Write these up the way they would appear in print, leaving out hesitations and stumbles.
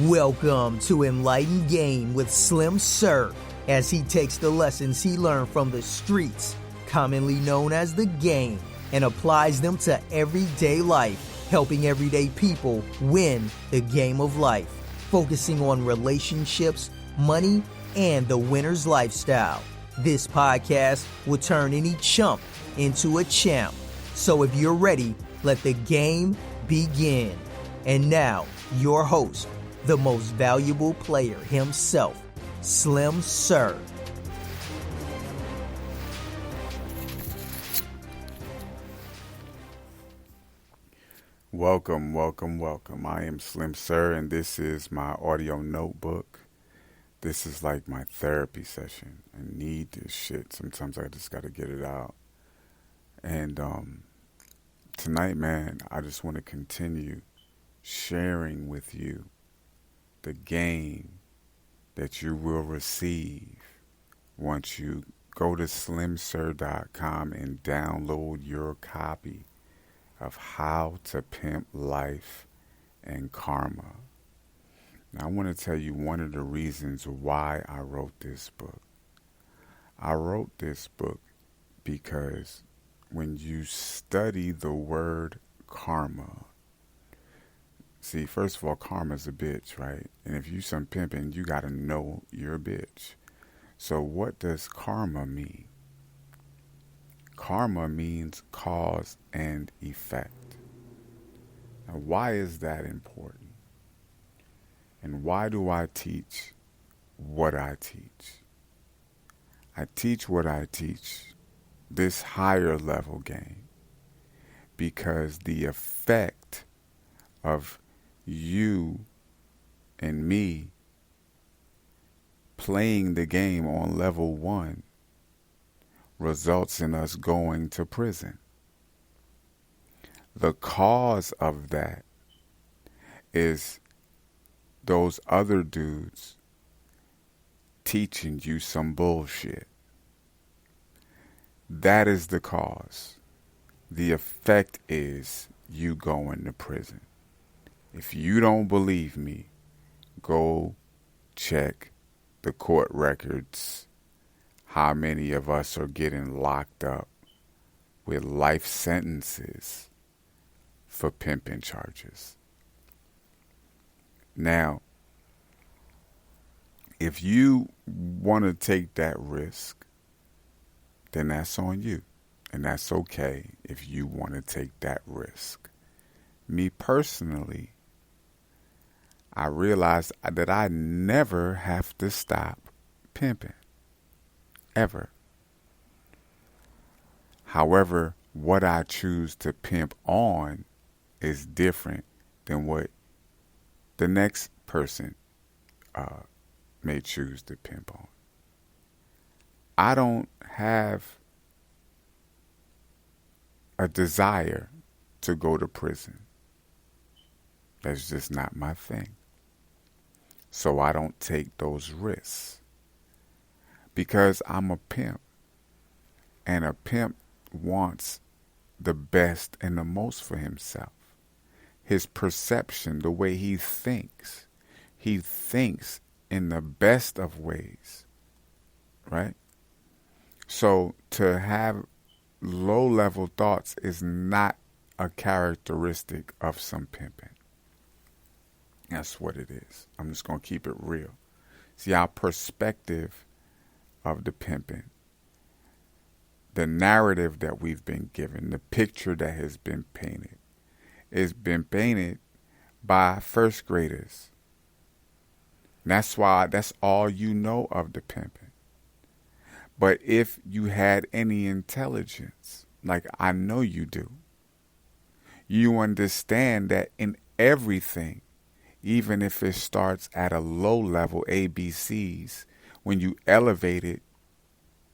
Welcome to Enlightened Game with Slim Sir, as he takes the lessons he learned from the streets, commonly known as the game, and applies them to everyday life, helping everyday people win the game of life, focusing on relationships, money, and the winner's lifestyle. This podcast will turn any chump into a champ. So if you're ready, let the game begin. And now, your host, the most valuable player himself, Slim Sir. Welcome. I am Slim Sir, and this is my audio notebook. This is like my therapy session. I need this shit. Sometimes I just got to get it out. And tonight, man, I just want to continue sharing with you the game that you will receive once you go to slimsir.com and download your copy of How to Pimp Life and Karma. Now, I want to tell you one of the reasons why I wrote this book. I wrote this book because when you study the word karma, see, first of all, karma's a bitch, right? And if you some pimping, you got to know you're a bitch. So what does karma mean? Karma means cause and effect. Now, why is that important? And why do I teach what I teach? I teach what I teach, this higher level game, because the effect of you and me playing the game on level 1 results in us going to prison. The cause of that is those other dudes teaching you some bullshit. That is the cause. The effect is you going to prison. If you don't believe me, go check the court records. How many of us are getting locked up with life sentences for pimping charges? Now, if you want to take that risk, then that's on you. And that's okay if you want to take that risk. Me personally, I realized that I never have to stop pimping. Ever. However, what I choose to pimp on is different than what the next person may choose to pimp on. I don't have a desire to go to prison. That's just not my thing. So I don't take those risks. Because I'm a pimp. And a pimp wants the best and the most for himself. His perception, the way he thinks in the best of ways. Right? So to have low-level thoughts is not a characteristic of some pimping. That's what it is. I'm just going to keep it real. See, our perspective of the pimping, the narrative that we've been given, the picture that has been painted, is been painted by first graders. And that's why that's all you know of the pimping. But if you had any intelligence, like I know you do, you understand that in everything, even if it starts at a low level, ABCs, when you elevate it,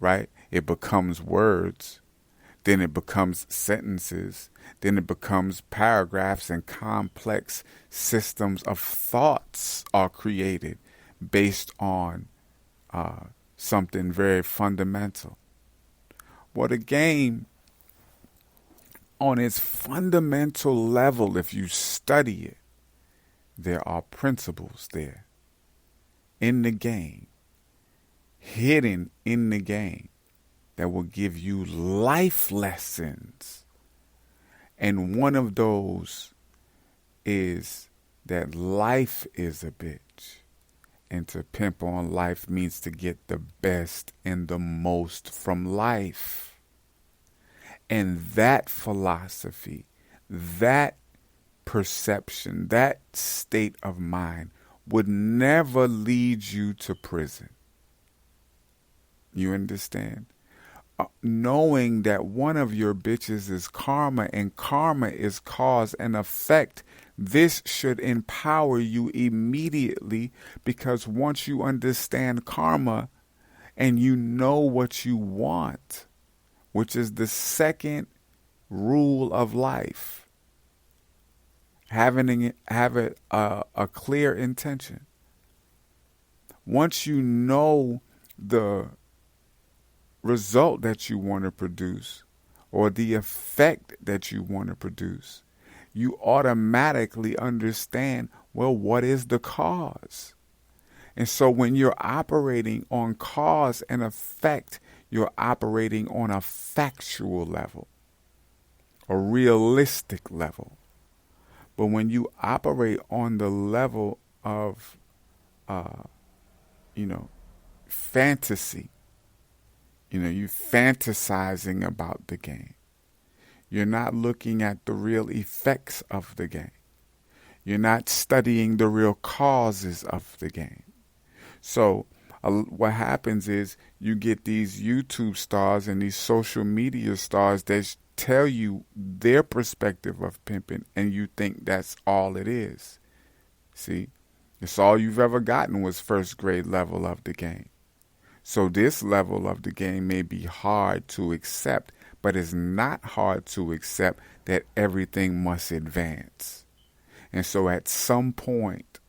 right, it becomes words, then it becomes sentences, then it becomes paragraphs, and complex systems of thoughts are created based on something very fundamental. Well, the game, on its fundamental level, if you study it, there are principles there in the game, hidden in the game, that will give you life lessons. And one of those is that life is a bitch. And to pimp on life means to get the best and the most from life. And that philosophy, that perception, that state of mind would never lead you to prison. You understand? Knowing that one of your bitches is karma, and karma is cause and effect, this should empower you immediately, because once you understand karma and you know what you want, which is the second rule of life, have a clear intention. Once you know the result that you want to produce, or the effect that you want to produce, you automatically understand, well, what is the cause? And so when you're operating on cause and effect, you're operating on a factual level, a realistic level. But when you operate on the level of, fantasy, you fantasizing about the game. You're not looking at the real effects of the game. You're not studying the real causes of the game. So what happens is you get these YouTube stars and these social media stars that tell you their perspective of pimping, and you think that's all it is. See, it's all you've ever gotten was first grade level of the game. So this level of the game may be hard to accept, but it's not hard to accept that everything must advance. And so at some point,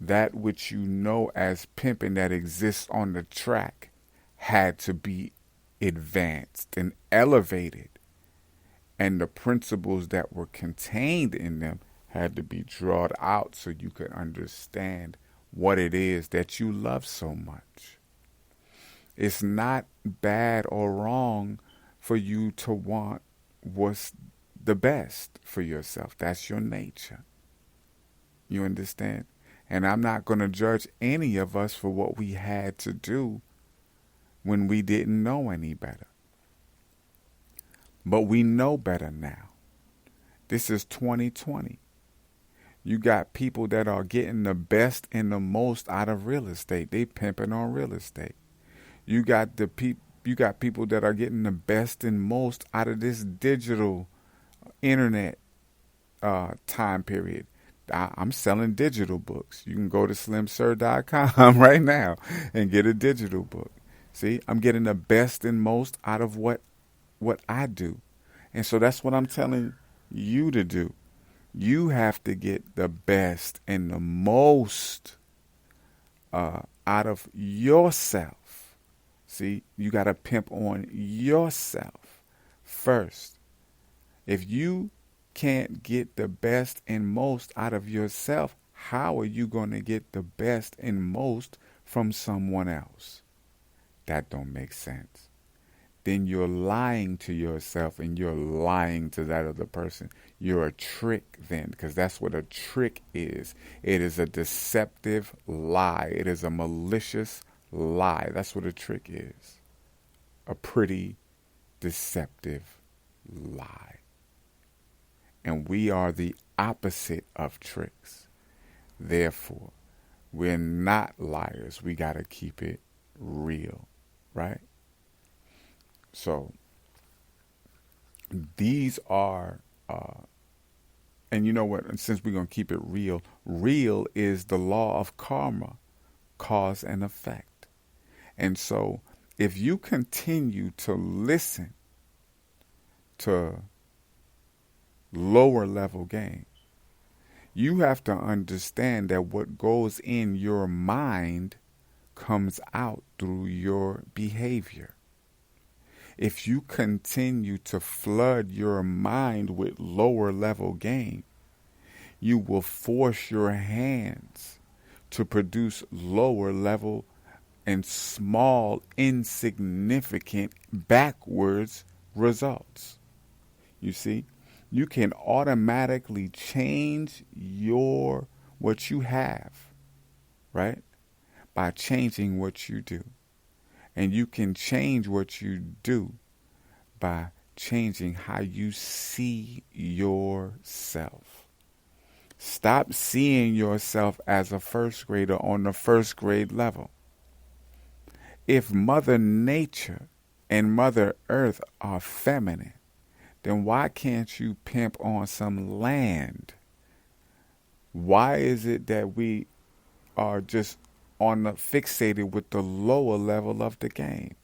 that which you know as pimping that exists on the track had to be advanced and elevated. And the principles that were contained in them had to be drawn out so you could understand what it is that you love so much. It's not bad or wrong for you to want what's the best for yourself. That's your nature. You understand? And I'm not going to judge any of us for what we had to do when we didn't know any better. But we know better now. This is 2020. You got people that are getting the best and the most out of real estate. They pimping on real estate. You got people that are getting the best and most out of this digital internet time period. I'm selling digital books. You can go to slimsir.com right now and get a digital book. See, I'm getting the best and most out of what I do. And so that's what I'm telling you to do. You have to get the best and the most out of yourself. See, you got to pimp on yourself first. If you can't get the best and most out of yourself, how are you going to get the best and most from someone else? That don't make sense. Then you're lying to yourself and you're lying to that other person. You're a trick then, because that's what a trick is. It is a deceptive lie. It is a malicious lie. That's what a trick is. A pretty deceptive lie. And we are the opposite of tricks. Therefore, we're not liars. We got to keep it real, right? So these are, and you know what, and since we're going to keep it real, real is the law of karma, cause and effect. And so if you continue to listen to lower level game, you have to understand that what goes in your mind comes out through your behavior. If you continue to flood your mind with lower level game, you will force your hands to produce lower level and small, insignificant, backwards results. You see, you can automatically change what you have, right? By changing what you do. And you can change what you do by changing how you see yourself. Stop seeing yourself as a first grader on the first grade level. If Mother Nature and Mother Earth are feminine, then why can't you pimp on some land? Why is it that we are just fixated with the lower level of the game?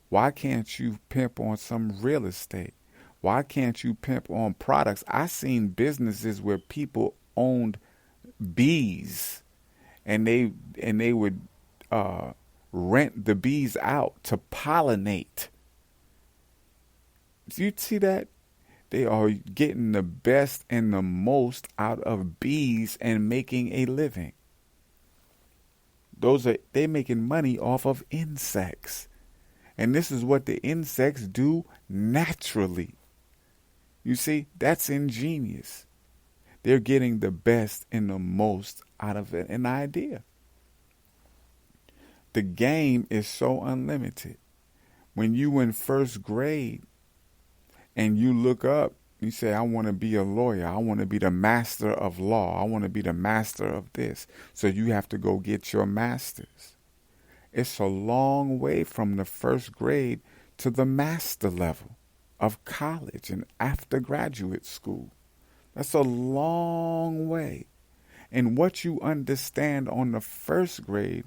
Why can't you pimp on some real estate? Why can't you pimp on products? I seen businesses where people owned bees, and they would rent the bees out to pollinate. Do you see that? They are getting the best and the most out of bees and making a living. They making money off of insects. And this is what the insects do naturally. You see, that's ingenious. They're getting the best and the most out of an idea. The game is so unlimited. When you in first grade and you look up, you say, I want to be a lawyer. I want to be the master of law. I want to be the master of this. So you have to go get your master's. It's a long way from the first grade to the master level of college and after graduate school. That's a long way. And what you understand on the first grade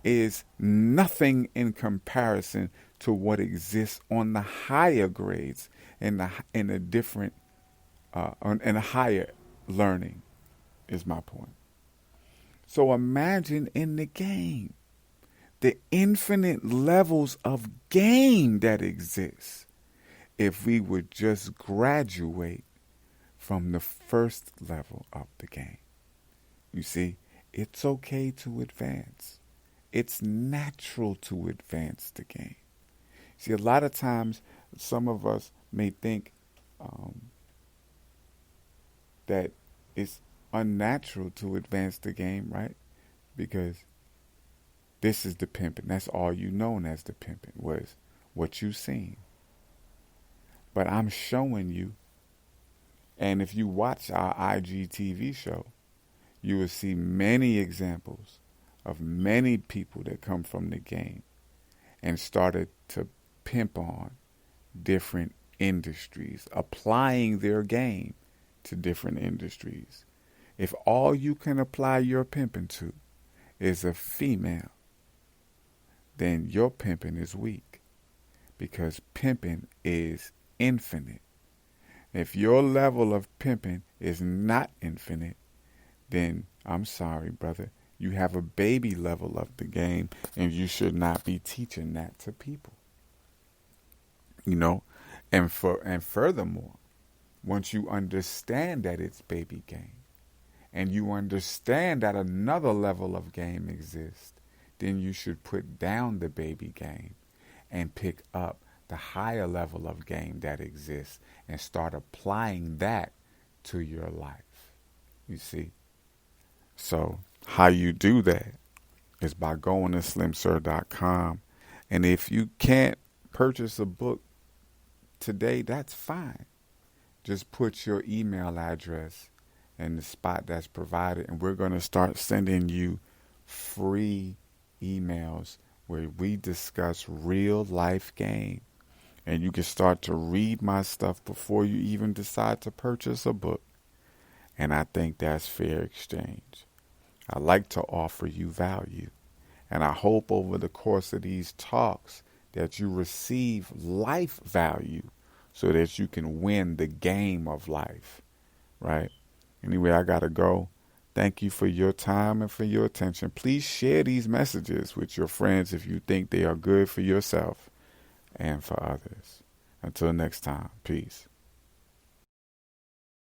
is nothing in comparison to what exists on the higher grades and the different and higher learning is my point. So imagine in the game the infinite levels of game that exists if we would just graduate from the first level of the game. You see, it's okay to advance. It's natural to advance the game. See, a lot of times some of us may think that it's unnatural to advance the game, right? Because this is the pimping. That's all you known as the pimping was what you seen. But I'm showing you, and if you watch our IGTV show, you will see many examples of many people that come from the game and started to pimp on different industries, applying their game to different industries. If all you can apply your pimping to is a female, then your pimping is weak, because pimping is infinite. If your level of pimping is not infinite, then I'm sorry, brother, you have a baby level of the game, and you should not be teaching that to people. You know, and furthermore, once you understand that it's baby game, and you understand that another level of game exists, then you should put down the baby game and pick up the higher level of game that exists and start applying that to your life. You see? So how you do that is by going to slimsir.com. And if you can't purchase a book today, that's fine. Just put your email address in the spot that's provided, and we're going to start sending you free emails where we discuss real life game. And you can start to read my stuff before you even decide to purchase a book. And I think that's fair exchange. I like to offer you value. And I hope over the course of these talks that you receive life value so that you can win the game of life, right? Anyway, I got to go. Thank you for your time and for your attention. Please share these messages with your friends if you think they are good for yourself and for others. Until next time, peace.